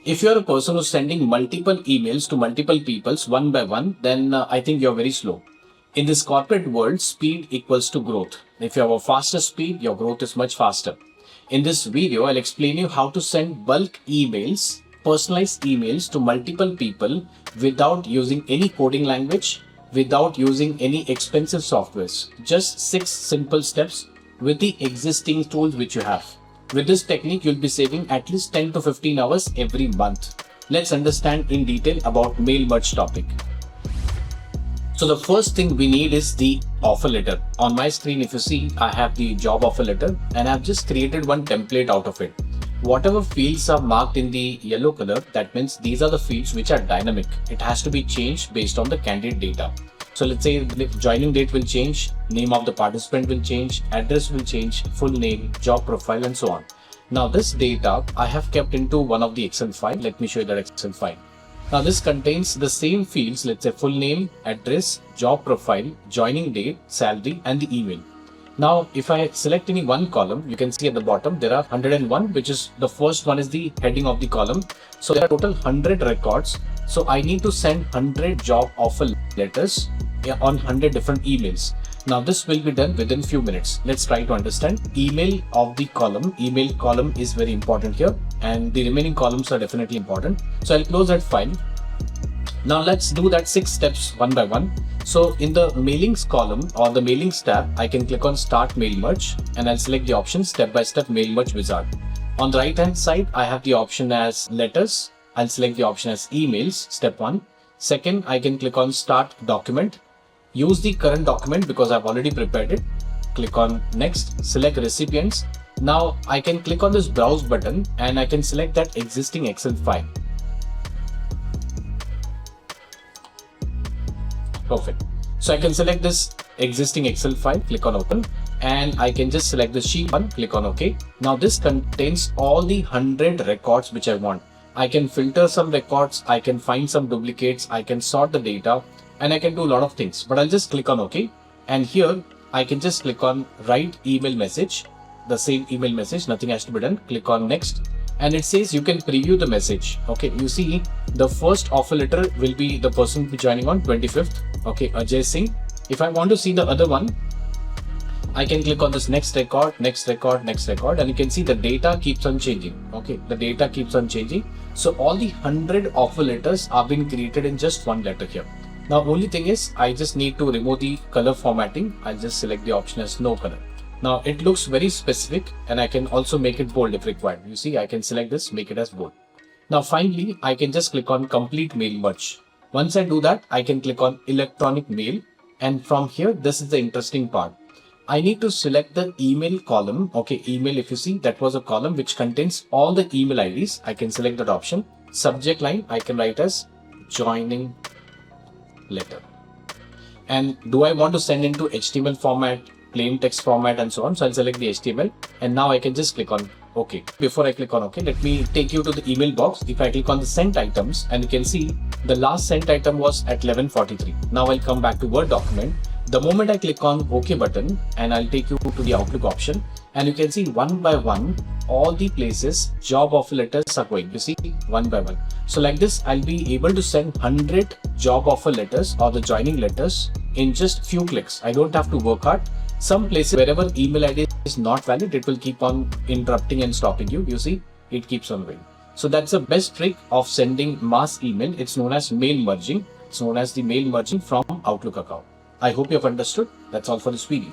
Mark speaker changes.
Speaker 1: If you're a person who's sending multiple emails to multiple peoples one by one, then I think you're very slow. In this corporate world, speed equals to growth. If you have a faster speed, your growth is much faster. In this video, I'll explain you how to send bulk emails, personalized emails to multiple people without using any coding language, without using any expensive softwares. Just 6 simple steps with the existing tools which you have. With this technique, you'll be saving at least 10 to 15 hours every month. Let's understand in detail about mail merge topic. So the first thing we need is the offer letter. On my screen, if you see, I have the job offer letter and I've just created one template out of it. Whatever fields are marked in the yellow color, that means these are the fields which are dynamic. It has to be changed based on the candidate data. So let's say the joining date will change, name of the participant will change, address will change, full name, job profile, and so on. Now this data I have kept into one of the Excel file. Let me show you that Excel file. Now this contains the same fields, let's say full name, address, job profile, joining date, salary, and the email. Now if I select any one column, you can see at the bottom there are 101, which is the first one is the heading of the column. So there are total 100 records. So I need to send 100 job offer letters on 100 different emails. Now this will be done within few minutes. Let's try to understand. Email of the column. Email column is very important here, and the remaining columns are definitely important. So I'll close that file. Now let's do that 6 steps one by one. So in the mailings column or the mailings tab, I can click on start mail merge and I'll select the option step by step mail merge wizard. On the right hand side, I have the option as letters. I'll select the option as emails, step 1. Second, I can click on start document. Use the current document because I've already prepared it. Click on next, select recipients. Now I can click on this browse button and I can select that existing Excel file. Perfect. So I can select this existing Excel file, click on open, and I can just select the sheet 1, click on OK. Now this contains all the 100 records which I want. I can filter some records, I can find some duplicates, I can sort the data, and I can do a lot of things, but I'll just click on OK. And here I can just click on write email message, the same email message, nothing has to be done. Click on next, and it says you can preview the message. Okay, you see the first offer letter will be the person will be joining on 25th. Okay, Ajay Singh. If I want to see the other one, I can click on this next record, next record, next record, and you can see the data keeps on changing. Okay, the data keeps on changing. So all the 100 offer letters are being created in just one letter here. Now only thing is I just need to remove the color formatting. I'll just select the option as no color. Now it looks very specific and I can also make it bold if required. You see, I can select this, make it as bold. Now finally, I can just click on complete mail merge. Once I do that, I can click on electronic mail, and from here, this is the interesting part. I need to select the email column. Okay, email, if you see, that was a column which contains all the email IDs. I can select that option. Subject line, I can write as joining letter. And do I want to send into HTML format, plain text format, and so on? So I'll select the HTML, and now I can just click on OK. Before I click on OK, let me take you to the email box. If I click on the sent items, and you can see the last sent item was at 11:43. Now I'll come back to Word document. The moment I click on OK button, and I'll take you to the Outlook option, and you can see one by one all the places job offer letters are going. You see, one by one. So like this, I'll be able to send 100 job offer letters or the joining letters in just few clicks. I don't have to work hard. Some places wherever email ID is not valid, it will keep on interrupting and stopping you. You see, it keeps on going. So that's the best trick of sending mass email. It's known as mail merging. It's known as the mail merging from Outlook account. I hope you have understood. That's all for this video.